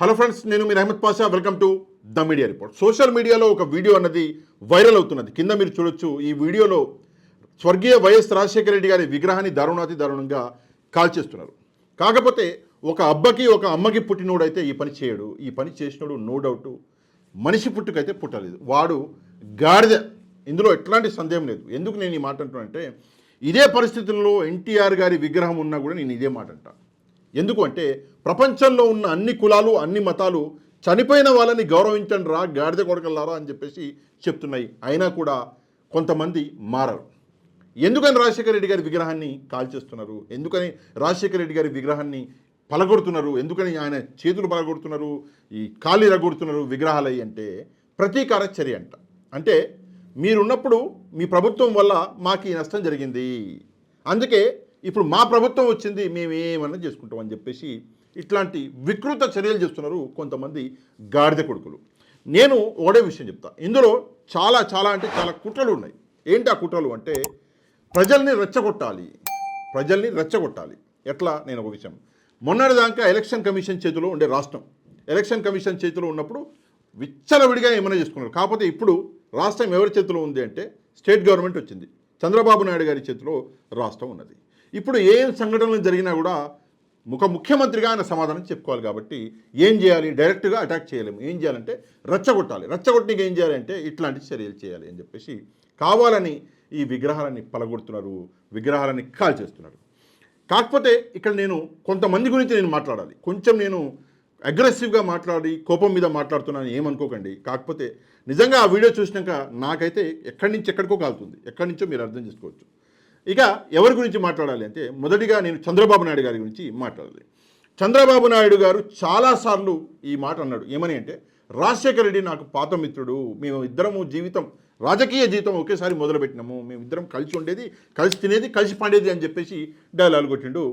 Hello friends, నేను మీరు Ahmed Pasha. Welcome to the media report. Social మీడియాలో ఒక వీడియో అన్నది వైరల్ అవుతున్నది. కింద మీరు చూడొచ్చు. ఈ వీడియోలో స్వర్గీయ వైఎస్ రాజశేఖర రెడ్డి గారి విగ్రహాన్ని దారుణాతి దారుణంగా కాల్చేస్తున్నారు. కాకపోతే ఒక అబ్బకి ఒక అమ్మకి పుట్టినోడైతే ఈ పని చేయడు. ఈ పని చేసినోడు నో డౌట్ మనిషి పుట్టుకైతే పుట్టలేదు, వాడు గాడిద. ఇందులో ఎట్లాంటి సందేహం లేదు. ఎందుకు నేను ఈ మాట అంటున్నానంటే, ఇదే పరిస్థితుల్లో ఎన్టీఆర్ గారి విగ్రహం ఉన్నా కూడా నేను ఇదే మాట అంటాను. ఎందుకు అంటే, ప్రపంచంలో ఉన్న అన్ని కులాలు అన్ని మతాలు చనిపోయిన వాళ్ళని గౌరవించండి రా గాడిద కొడకల్లారా అని చెప్పేసి చెప్తున్నాయి. అయినా కూడా కొంతమంది మారరు. ఎందుకని రాజశేఖర రెడ్డి గారి విగ్రహాన్ని కాల్చేస్తున్నారు? ఎందుకని రాజశేఖర రెడ్డి గారి విగ్రహాన్ని పలగొడుతున్నారు? ఎందుకని ఆయన చేతులు పలగొడుతున్నారు, ఈ కాళ్ళు ఇరగొడుతున్నారు విగ్రహాలయ్యి అంటే ప్రతీకార చర్య అంట. అంటే మీరున్నప్పుడు మీ ప్రభుత్వం వల్ల మాకు ఈ నష్టం జరిగింది, అందుకే ఇప్పుడు మా ప్రభుత్వం వచ్చింది, మేము ఏమన్నా చేసుకుంటామని చెప్పేసి ఇట్లాంటి వికృత చర్యలు చేస్తున్నారు కొంతమంది గాడిద కొడుకులు. నేను ఒకటే విషయం చెప్తా. ఇందులో చాలా చాలా అంటే చాలా కుట్రలు ఉన్నాయి. ఏంటి ఆ కుట్రలు అంటే, ప్రజల్ని రెచ్చగొట్టాలి. ఎట్లా? నేను ఒక విషయం, మొన్నటిదాకా ఎలక్షన్ కమిషన్ చేతిలో ఉండే రాష్ట్రం, ఎలక్షన్ కమిషన్ చేతిలో ఉన్నప్పుడు విచ్చలవిడిగా ఏమైనా చేసుకున్నారు. కాకపోతే ఇప్పుడు రాష్ట్రం ఎవరి చేతిలో ఉంది అంటే స్టేట్ గవర్నమెంట్ వచ్చింది. చంద్రబాబు నాయుడు గారి చేతిలో రాష్ట్రం ఉన్నది. ఇప్పుడు ఏం సంఘటనలు జరిగినా కూడా ముఖ్యమంత్రిగా ఆయన సమాధానం చెప్పుకోవాలి. కాబట్టి ఏం చేయాలి? డైరెక్ట్గా అటాక్ చేయలేము. ఏం చేయాలంటే రెచ్చగొట్టాలి. రెచ్చగొట్టికి ఏం చేయాలంటే ఇట్లాంటి చర్యలు చేయాలి అని చెప్పేసి కావాలని ఈ విగ్రహాలని పలగొడుతున్నారు, విగ్రహాలని కాల్చేస్తున్నారు. కాకపోతే ఇక్కడ నేను కొంతమంది గురించి నేను మాట్లాడాలి. కొంచెం నేను అగ్రెసివ్గా మాట్లాడి కోపం మీద మాట్లాడుతున్నాను ఏమనుకోకండి. కాకపోతే నిజంగా ఆ వీడియో చూసినాక నాకైతే ఎక్కడి నుంచి ఎక్కడికో కాలుతుంది. ఎక్కడి నుంచో మీరు అర్థం చేసుకోవచ్చు. ఇక ఎవరి గురించి మాట్లాడాలి అంటే, మొదటిగా నేను చంద్రబాబు నాయుడు గారి గురించి మాట్లాడాలి. చంద్రబాబు నాయుడు గారు చాలాసార్లు ఈ మాట అన్నాడు. ఏమని అంటే, రాజశేఖర రెడ్డి నాకు పాత మిత్రుడు, మేము ఇద్దరము జీవితం, రాజకీయ జీవితం ఒకేసారి మొదలుపెట్టినాము, మేమిద్దరం కలిసి ఉండేది, కలిసి తినేది, కలిసి పండేది అని చెప్పేసి డైలాగ్ కొట్టిండు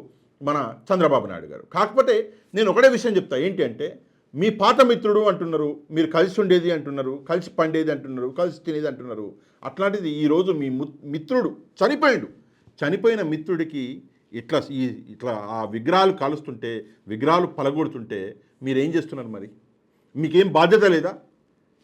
మన చంద్రబాబు నాయుడు గారు. కాకపోతే నేను ఒకటే విషయం చెప్తా. ఏంటి అంటే, మీ పాత మిత్రుడు అంటున్నారు, మీరు కలిసి ఉండేది అంటున్నారు, కలిసి పండేది అంటున్నారు, కలిసి తినేది అంటున్నారు. అట్లాంటిది ఈరోజు మీ మిత్రుడు చనిపోయిన మిత్రుడికి ఇట్లా ఆ విగ్రహాలు కాలుస్తుంటే, విగ్రహాలు పలగొడుతుంటే మీరేం చేస్తున్నారు? మరి మీకేం బాధ్యత లేదా?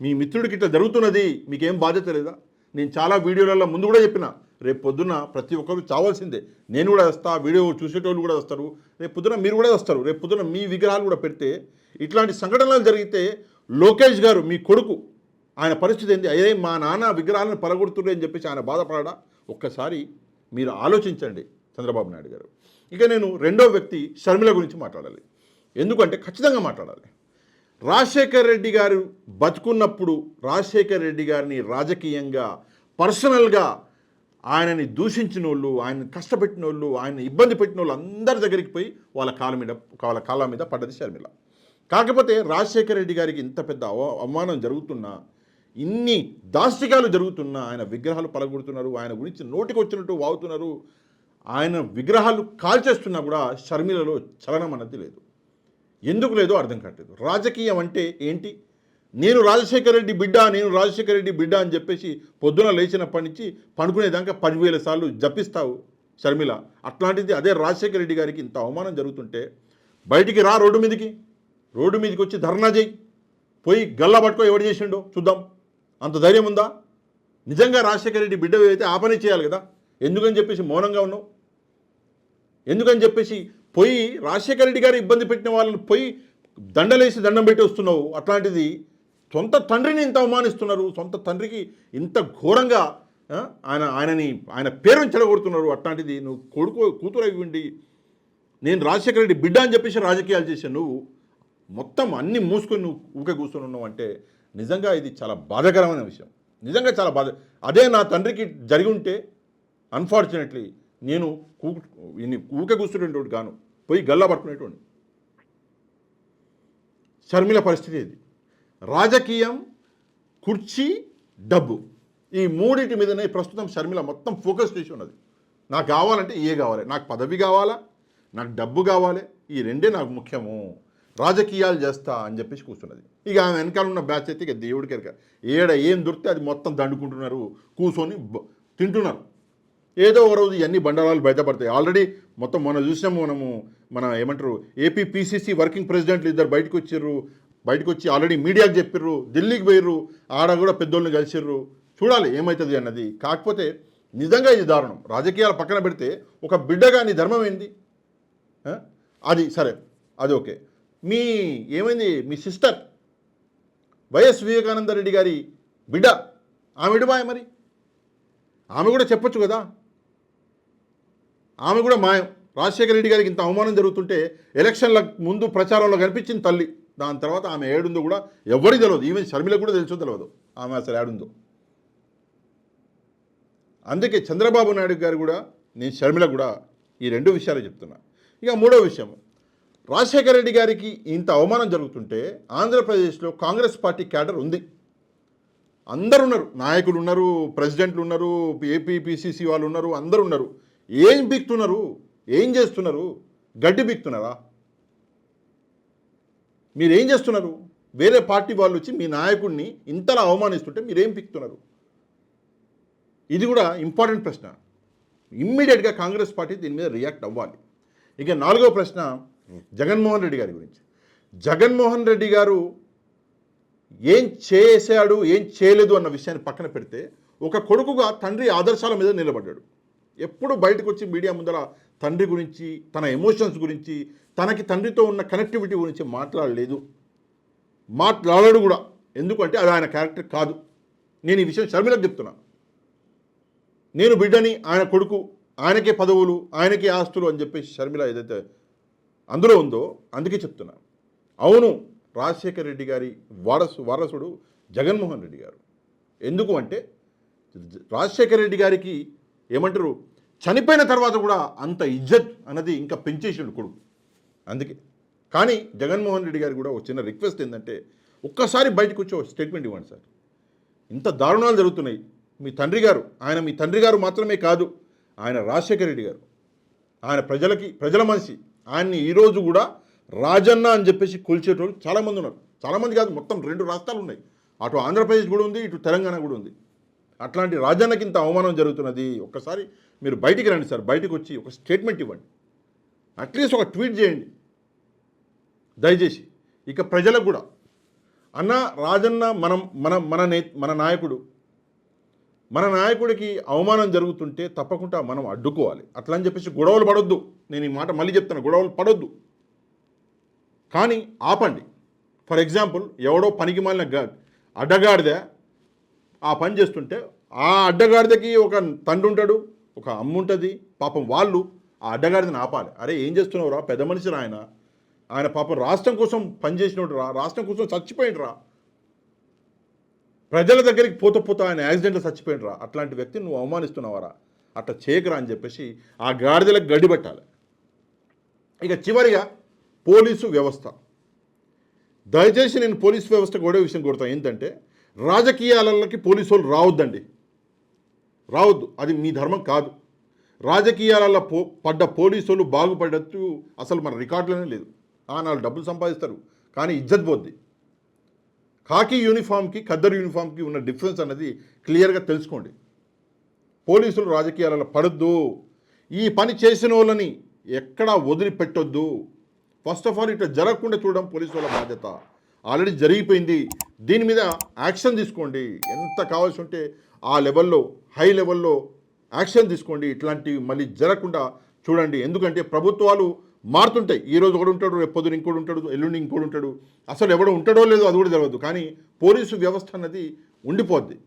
మీ మిత్రుడికి ఇట్లా జరుగుతున్నది, మీకేం బాధ్యత లేదా? నేను చాలా వీడియోలలో ముందు కూడా చెప్పిన, రేపు పొద్దున్న ప్రతి ఒక్కరు చావాల్సిందే. నేను కూడా వస్తా, వీడియో చూసేటోళ్ళు కూడా వస్తారు, రేపు పొద్దున మీరు కూడా వస్తారు. రేపు పొద్దున మీ విగ్రహాలు కూడా పెడితే ఇట్లాంటి సంఘటనలు జరిగితే లోకేష్ గారు మీ కొడుకు, ఆయన పరిస్థితి ఏంటి? అయ్యే మా నాన్న విగ్రహాలను పలగొడుతుండే అని చెప్పేసి ఆయన బాధపడడా? ఒక్కసారి మీరు ఆలోచించండి చంద్రబాబు నాయుడు గారు. ఇక నేను రెండో వ్యక్తి షర్మిల గురించి మాట్లాడాలి. ఎందుకంటే ఖచ్చితంగా మాట్లాడాలి. రాజశేఖర రెడ్డి గారు బతుకున్నప్పుడు రాజశేఖర రెడ్డి గారిని రాజకీయంగా పర్సనల్గా ఆయనని దూషించిన వాళ్ళు, ఆయన కష్టపెట్టిన వాళ్ళు, ఆయన ఇబ్బంది పెట్టిన వాళ్ళు అందరి దగ్గరికి పోయి వాళ్ళ కాళ్ళ మీద పడ్డది షర్మిల. కాకపోతే రాజశేఖర రెడ్డి గారికి ఇంత పెద్ద అవమానం జరుగుతున్నా, ఇన్ని దాష్టికాలు జరుగుతున్నా, ఆయన విగ్రహాలు పలగొడుతున్నారు, ఆయన గురించి నోటికి వచ్చినట్టు వాగుతున్నారు, ఆయన విగ్రహాలు కాల్చేస్తున్నా కూడా షర్మిలలో చలనం అన్నది లేదు. ఎందుకు లేదో అర్థం కావట్లేదు. రాజకీయం అంటే ఏంటి? నేను రాజశేఖర రెడ్డి బిడ్డ అని చెప్పేసి పొద్దున లేచినప్పటి నుంచి పనుకునేదాకా 10,000 సార్లు జపిస్తావు షర్మిల. అట్లాంటిది అదే రాజశేఖర రెడ్డి గారికి ఇంత అవమానం జరుగుతుంటే బయటికి రా, రోడ్డు మీదకి వచ్చి ధర్నా చేయి, పోయి గల్లా పట్టుకో, ఎవడు చేసిండో చూద్దాం. అంత ధైర్యం ఉందా? నిజంగా రాజశేఖర రెడ్డి బిడ్డ అయితే ఆ పని చేయాలి కదా. ఎందుకని చెప్పేసి మౌనంగా ఉన్నావు? ఎందుకని చెప్పేసి పోయి రాజశేఖర రెడ్డి గారు ఇబ్బంది పెట్టిన వాళ్ళని పోయి దండలేసి దండం పెట్టి వస్తున్నావు. అట్లాంటిది సొంత తండ్రిని ఇంత అవమానిస్తున్నారు, సొంత తండ్రికి ఇంత ఘోరంగా ఆయన పేరుని చెడగొడుతున్నారు. అట్లాంటిది నువ్వు కూతురు ఇవ్వండి, నేను రాజశేఖర రెడ్డి బిడ్డ అని చెప్పేసి రాజకీయాలు చేశాను, నువ్వు మొత్తం అన్నీ మూసుకొని నువ్వు ఊకే కూర్చొని ఉన్నావు అంటే నిజంగా ఇది చాలా బాధాకరమైన విషయం. నిజంగా చాలా బాధ. అదే నా తండ్రికి జరిగి ఉంటే అన్ఫార్చునేట్లీ నేను ఊకే కూర్చునేటోడు గాను, పోయి గల్లా పట్టుకునేటోడిని. షర్మిల పరిస్థితి ఇది. రాజకీయం, కుర్చీ, డబ్బు, ఈ మూడింటి మీదనే ప్రస్తుతం షర్మిల మొత్తం ఫోకస్ చేసి ఉన్నది. నాకు కావాలంటే కావాలి, నాకు పదవి కావాలా, నాకు డబ్బు కావాలి, ఈ రెండే నాకు ముఖ్యము, రాజకీయాలు చేస్తా అని చెప్పేసి కూర్చున్నది. ఇక ఆమె వెనకాల ఉన్న బ్యాచ్ అయితే ఇక దేవుడికి ఎరక, ఏం దొరికితే అది మొత్తం దండుకుంటున్నారు, కూర్చొని తింటున్నారు. ఏదో ఒక రోజు ఇవన్నీ బండరాలు బయటపడతాయి. ఆల్రెడీ మొత్తం మనం చూసినాము, మనము మన ఏమంటారు ఏపీపీసీసీ వర్కింగ్ ప్రెసిడెంట్లు ఇద్దరు బయటకు వచ్చి ఆల్రెడీ మీడియాకు చెప్పిర్రు, ఢిల్లీకి పోయిర్రు, ఆడ కూడా పెద్దోళ్ళని కలిసిర్రు. చూడాలి ఏమవుతుంది అన్నది. కాకపోతే నిజంగా ఇది దారుణం. రాజకీయాలు పక్కన పెడితే ఒక బిడ్డగా నీ ధర్మం ఏంది? అది సరే, అది ఓకే. ఏమైంది మీ సిస్టర్ వైఎస్ వివేకానంద రెడ్డి గారి బిడ్డ, ఆమె విడిపాయ మరి, ఆమె కూడా చెప్పొచ్చు కదా. ఆమె కూడా మాయం. రాజశేఖర రెడ్డి గారికి ఇంత అవమానం జరుగుతుంటే ఎలక్షన్ల ముందు ప్రచారంలో కనిపించింది తల్లి. దాని తర్వాత ఆమె ఏడుందో కూడా ఎవరికి తెలియదు. ఈవెన్ షర్మిలకు కూడా తెలుసో తెలియదు ఆమె అసలు ఏడుందో. అందుకే చంద్రబాబు నాయుడు గారు కూడా, నేను షర్మిల కూడా ఈ రెండు విషయాలు చెప్తున్నా. ఇక మూడో విషయం, రాజశేఖర రెడ్డి గారికి ఇంత అవమానం జరుగుతుంటే ఆంధ్రప్రదేశ్లో కాంగ్రెస్ పార్టీ క్యాడర్ ఉంది, అందరు ఉన్నారు, నాయకులు ఉన్నారు, ప్రెసిడెంట్లు ఉన్నారు, ఏపీపీసీసీ వాళ్ళు ఉన్నారు, అందరు ఉన్నారు. ఏం బీక్తున్నారు? ఏం చేస్తున్నారు? గడ్డి బీక్తున్నారా? మీరేం చేస్తున్నారు? వేరే పార్టీ వాళ్ళు వచ్చి మీ నాయకుడిని ఇంతలా అవమానిస్తుంటే మీరేం పీక్తున్నారు? ఇది కూడా ఇంపార్టెంట్ ప్రశ్న. ఇమ్మీడియట్గా కాంగ్రెస్ పార్టీ దీని మీద రియాక్ట్ అవ్వాలి. ఇక నాలుగో ప్రశ్న జగన్మోహన్ రెడ్డి గారి గురించి. జగన్మోహన్ రెడ్డి గారు ఏం చేశాడు, ఏం చేయలేదు అన్న విషయాన్ని పక్కన పెడితే, ఒక కొడుకుగా తండ్రి ఆదర్శాల మీద నిలబడ్డాడు. ఎప్పుడు బయటకు వచ్చి మీడియా ముందర తండ్రి గురించి, తన ఎమోషన్స్ గురించి, తనకి తండ్రితో ఉన్న కనెక్టివిటీ గురించి మాట్లాడాడు కూడా. ఎందుకంటే అది ఆయన క్యారెక్టర్ కాదు. నేను ఈ విషయం షర్మిలకు చెప్తున్నా. నేను బిడ్డని, ఆయన కొడుకు, ఆయనకే పదవులు, ఆయనకే ఆస్తులు అని చెప్పేసి షర్మిల ఏదైతే అందులో ఉందో అందుకే చెప్తున్నా. అవును, రాజశేఖర రెడ్డి గారి వారసుడు జగన్మోహన్ రెడ్డి గారు. ఎందుకు అంటే రాజశేఖర రెడ్డి గారికి ఏమంటారు, చనిపోయిన తర్వాత కూడా అంత ఇజ్జత్ అన్నది ఇంకా పెంచేసాడు కొడుకు. అందుకే. కానీ జగన్మోహన్ రెడ్డి గారికి కూడా ఒక చిన్న రిక్వెస్ట్ ఏంటంటే, ఒక్కసారి బయటకు వచ్చి ఒక స్టేట్మెంట్ ఇవ్వండి సార్. ఇంత దారుణాలు జరుగుతున్నాయి. మీ తండ్రి గారు మాత్రమే కాదు, ఆయన రాజశేఖర రెడ్డి గారు, ఆయన ప్రజల మనిషి. ఆయన్ని ఈరోజు కూడా రాజన్న అని చెప్పేసి కొలిచేటోళ్ళు చాలామంది ఉన్నారు. చాలామంది కాదు, మొత్తం 2 రాష్ట్రాలు ఉన్నాయి. అటు ఆంధ్రప్రదేశ్ కూడా ఉంది, ఇటు తెలంగాణ కూడా ఉంది. అట్లాంటి రాజన్నకి ఇంత అవమానం జరుగుతున్నది. ఒక్కసారి మీరు బయటికి రండి సార్, బయటకు వచ్చి ఒక స్టేట్మెంట్ ఇవ్వండి, అట్లీస్ట్ ఒక ట్వీట్ చేయండి దయచేసి. ఇక ప్రజలకు కూడా, అన్న రాజన్న మన నాయకుడు, మన నాయకుడికి అవమానం జరుగుతుంటే తప్పకుండా మనం అడ్డుకోవాలి. అట్లా అని చెప్పేసి గొడవలు పడొద్దు. నేను ఈ మాట మళ్ళీ చెప్తాను, గొడవలు పడొద్దు, కానీ ఆపండి. ఫర్ ఎగ్జాంపుల్, ఎవడో పనికి మాలిన అడ్డగాడిద ఆ పని చేస్తుంటే, ఆ అడ్డగాడిదకి ఒక తండ్రి ఉంటాడు, ఒక అమ్మ ఉంటుంది. పాపం వాళ్ళు ఆ అడ్డగాడిదని ఆపాలి. అరే ఏం చేస్తున్నావురా, పెద్ద మనిషి రా ఆయన పాపం రాష్ట్రం కోసం పనిచేసినోడు రా, రాష్ట్రం కోసం చచ్చిపోయిండు రా, ప్రజల దగ్గరికి పోతా ఆయన యాక్సిడెంట్లో చచ్చిపోయిండు రా, అట్లాంటి వ్యక్తిని నువ్వు అవమానిస్తున్నావారా, అట్లా చేయకరా అని చెప్పేసి ఆ గాడిదలకు గడిపెట్టాలి. ఇక చివరిగా పోలీసు వ్యవస్థ. దయచేసి నేను పోలీసు వ్యవస్థ కూడా విషయం కోరుతాను. ఏంటంటే, రాజకీయాలకి పోలీసు వాళ్ళు రావద్దు. అది మీ ధర్మం కాదు. రాజకీయాలలో పడ్డ పోలీసు వాళ్ళు బాగుపడచ్చు అసలు మన రికార్డులోనే లేదు. వాళ్ళు డబ్బులు సంపాదిస్తారు, కానీ ఇజ్జత్ పోద్ది. ఖాకీ యూనిఫామ్కి ఖద్దరు యూనిఫామ్కి ఉన్న డిఫరెన్స్ అన్నది క్లియర్గా తెలుసుకోండి. పోలీసులు రాజకీయాలలో పడొద్దు. ఈ పని చేసిన వాళ్ళని ఎక్కడా వదిలిపెట్టొద్దు. ఫస్ట్ ఆఫ్ ఆల్ ఇట్లా జరగకుండా చూడడం పోలీసు వాళ్ళ బాధ్యత. ఆల్రెడీ జరిగిపోయింది, దీని మీద యాక్షన్ తీసుకోండి. ఎంత కావాల్సి ఉంటే ఆ లెవెల్లో, హై లెవెల్లో యాక్షన్ తీసుకోండి. ఇట్లాంటివి మళ్ళీ జరగకుండా చూడండి. ఎందుకంటే ప్రభుత్వాలు మారుతుంటాయి. ఈరోజు ఒకడు ఉంటాడు, రేపు పొద్దున ఇంకోటి ఉంటాడు, ఎల్లుండి ఇంకోటి ఉంటాడు. అసలు ఎవడో ఉంటాడో లేదో అది కూడా తెలియదు. కానీ పోలీసు వ్యవస్థ అన్నది ఉండిపోద్ది,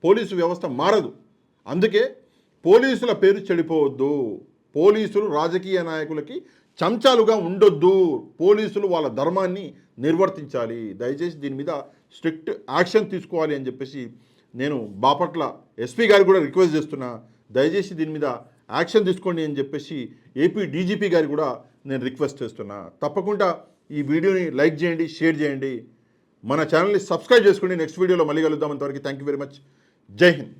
పోలీసు వ్యవస్థ మారదు. అందుకే పోలీసుల పేరు చెడిపోవద్దు. పోలీసులు రాజకీయ నాయకులకి చెంచాలుగా ఉండొద్దు. పోలీసులు వాళ్ళ ధర్మాన్ని నిర్వర్తించాలి. దయచేసి దీని మీద స్ట్రిక్ట్ యాక్షన్ తీసుకోవాలి అని చెప్పేసి నేను బాపట్ల ఎస్పీ గారికి కూడా రిక్వెస్ట్ చేస్తున్నా. దయచేసి దీని మీద యాక్షన్ తీసుకోండి అని చెప్పేసి ఏపీ డీజీపీ గారికి కూడా నేను రిక్వెస్ట్ చేస్తున్నా. తప్పకుండా ఈ వీడియోని లైక్ చేయండి, షేర్ చేయండి, మన ఛానల్ని సబ్స్క్రైబ్ చేసుకోండి. నెక్స్ట్ వీడియోలో మళ్ళీ కలుద్దాం. అంతవరకు థ్యాంక్ యూ వెరీ మచ్. జై హింద్.